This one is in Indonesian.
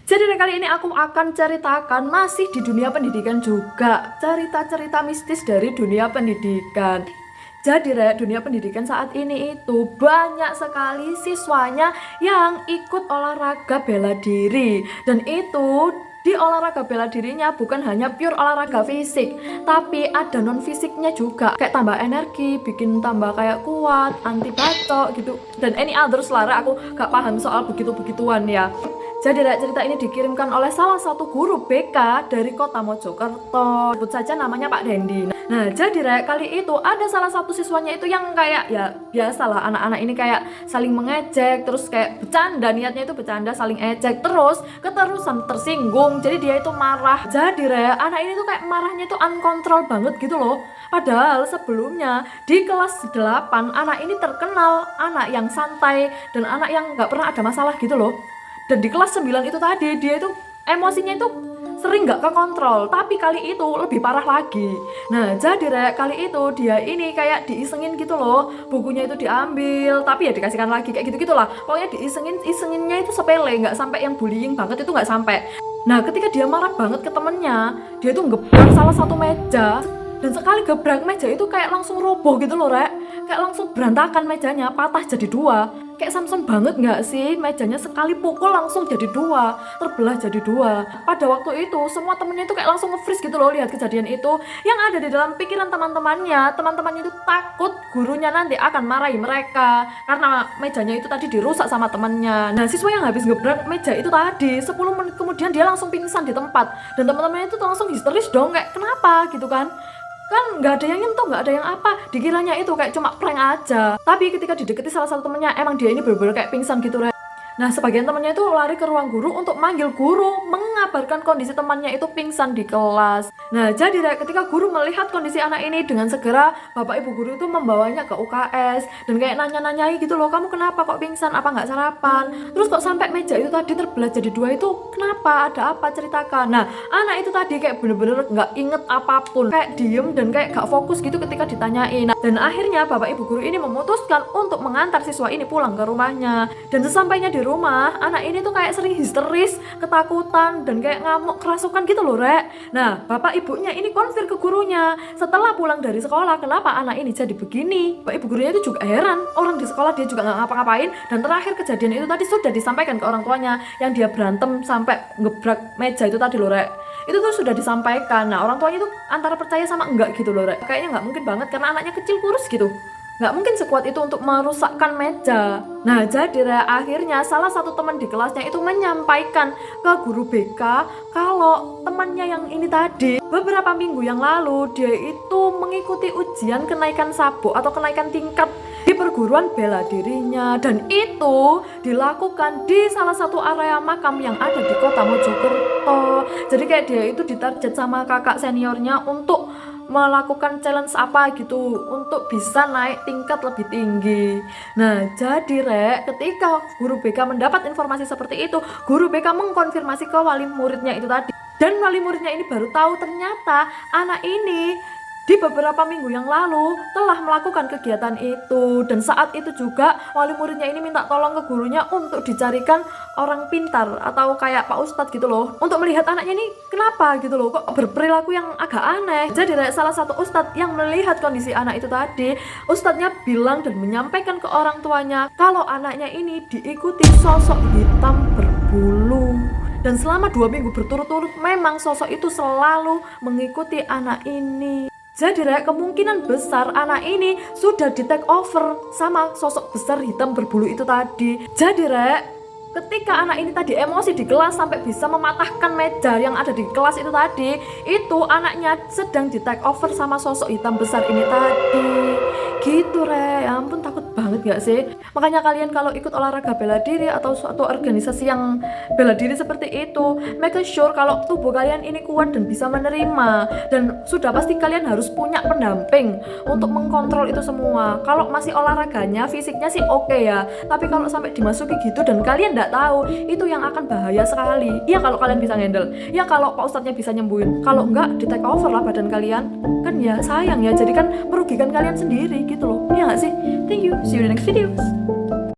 Jadi kali ini aku akan ceritakan masih di dunia pendidikan juga, cerita-cerita mistis dari dunia pendidikan. Jadi dunia pendidikan saat ini itu banyak sekali siswanya yang ikut olahraga bela diri. Dan itu di olahraga bela dirinya bukan hanya pure olahraga fisik, tapi ada non fisiknya juga, kayak tambah energi, bikin tambah kayak kuat, anti bacok gitu. Dan any others lah, aku gak paham soal begitu-begituan ya. Jadi cerita ini dikirimkan oleh salah satu guru BK dari kota Mojokerto, sebut saja namanya Pak Dendi. Nah jadi kali itu ada salah satu siswanya itu yang kayak ya biasalah anak-anak ini kayak saling mengejek, terus kayak bercanda, niatnya itu bercanda, saling ejek, terus keterusan tersinggung, jadi dia itu marah. Jadi anak ini tuh kayak marahnya itu uncontrol banget gitu loh. Padahal sebelumnya di kelas 8 anak ini terkenal anak yang santai dan anak yang gak pernah ada masalah gitu loh. Dan di kelas 9 itu tadi dia itu emosinya itu sering gak kekontrol, tapi kali itu lebih parah lagi. Nah jadi kali itu dia ini kayak diisengin gitu loh, bukunya itu diambil tapi ya dikasihkan lagi, kayak gitu-gitulah. Pokoknya isenginnya itu sepele, gak sampai yang bullying banget, itu gak sampai. Nah ketika dia marah banget ke temennya, dia tuh ngebrak salah satu meja. Dan sekali gebrak meja itu kayak langsung roboh gitu loh kayak langsung berantakan mejanya, patah jadi dua. Kayak Samson banget gak sih, mejanya sekali pukul langsung jadi dua, terbelah jadi dua. Pada waktu itu semua temennya itu kayak langsung nge-freeze gitu loh lihat kejadian itu. Yang ada di dalam pikiran teman-temannya itu takut gurunya nanti akan marahi mereka karena mejanya itu tadi dirusak sama temannya. Nah siswa yang habis ngebrak meja itu tadi 10 menit kemudian dia langsung pingsan di tempat. Dan teman-temannya itu langsung histeris dong, kayak kenapa gitu kan nggak ada yang nyentuh, nggak ada yang apa, dikiranya itu kayak cuma prank aja. Tapi ketika dideketi salah satu temennya, emang dia ini bener-bener kayak pingsan gitu Nah sebagian temannya itu lari ke ruang guru untuk manggil guru, mengabarkan kondisi temannya itu pingsan di kelas. Nah jadi ketika guru melihat kondisi anak ini, dengan segera bapak ibu guru itu membawanya ke UKS dan kayak nanya-nanyai gitu loh, kamu kenapa kok pingsan, apa nggak sarapan, terus kok sampai meja itu tadi terbelah jadi dua, itu kenapa, ada apa, ceritakan. Nah anak itu tadi kayak bener-bener nggak inget apapun, kayak diem dan kayak gak fokus gitu ketika ditanyain. Dan akhirnya bapak ibu guru ini memutuskan untuk mengantar siswa ini pulang ke rumahnya. Dan sesampainya di rumah, anak ini tuh kayak sering histeris, ketakutan, dan kayak ngamuk kerasukan gitu loh Nah bapak ibunya ini konfir ke gurunya setelah pulang dari sekolah, kenapa anak ini jadi begini. Bapak ibu gurunya itu juga heran, orang di sekolah dia juga nggak ngapa-ngapain, dan terakhir kejadian itu tadi sudah disampaikan ke orang tuanya, yang dia berantem sampai ngebrak meja itu tadi loh itu tuh sudah disampaikan. Nah orang tuanya tuh antara percaya sama enggak gitu loh kayaknya nggak mungkin banget karena anaknya kecil kurus gitu, nggak mungkin sekuat itu untuk merusakkan meja. Nah jadi akhirnya salah satu teman di kelasnya itu menyampaikan ke guru BK kalau temannya yang ini tadi beberapa minggu yang lalu dia itu mengikuti ujian kenaikan sabuk atau kenaikan tingkat di perguruan bela dirinya, dan itu dilakukan di salah satu area makam yang ada di kota Mojokerto. Jadi kayak dia itu ditarget sama kakak seniornya untuk melakukan challenge apa gitu untuk bisa naik tingkat lebih tinggi. Nah jadi ketika guru BK mendapat informasi seperti itu, guru BK mengkonfirmasi ke wali muridnya itu tadi, dan wali muridnya ini baru tahu ternyata anak ini di beberapa minggu yang lalu telah melakukan kegiatan itu. Dan saat itu juga wali muridnya ini minta tolong ke gurunya untuk dicarikan orang pintar atau kayak Pak Ustadz gitu loh, untuk melihat anaknya ini kenapa gitu loh, kok berperilaku yang agak aneh. Jadi salah satu ustadz yang melihat kondisi anak itu tadi, ustadznya bilang dan menyampaikan ke orang tuanya kalau anaknya ini diikuti sosok hitam berbulu. Dan selama 2 minggu berturut-turut memang sosok itu selalu mengikuti anak ini. Jadi kemungkinan besar anak ini sudah di take over sama sosok besar hitam berbulu itu tadi. Jadi ketika anak ini tadi emosi di kelas sampai bisa mematahkan meja yang ada di kelas itu tadi, itu anaknya sedang di take over sama sosok hitam besar ini tadi. Gitu ya ampun, takut banget gak sih? Makanya kalian kalau ikut olahraga bela diri atau suatu organisasi yang bela diri seperti itu, make sure kalau tubuh kalian ini kuat dan bisa menerima. Dan sudah pasti kalian harus punya pendamping untuk mengkontrol itu semua. Kalau masih olahraganya, fisiknya sih oke ya, tapi kalau sampai dimasuki gitu dan kalian nggak tahu, itu yang akan bahaya sekali. Ya kalau kalian bisa handle, ya kalau Pak Ustadznya bisa nyembuhin, kalau enggak di take over lah badan kalian, kan ya sayang ya, jadi kan merugikan kalian sendiri gitu loh, ya nggak sih? Thank you, see you in the next video.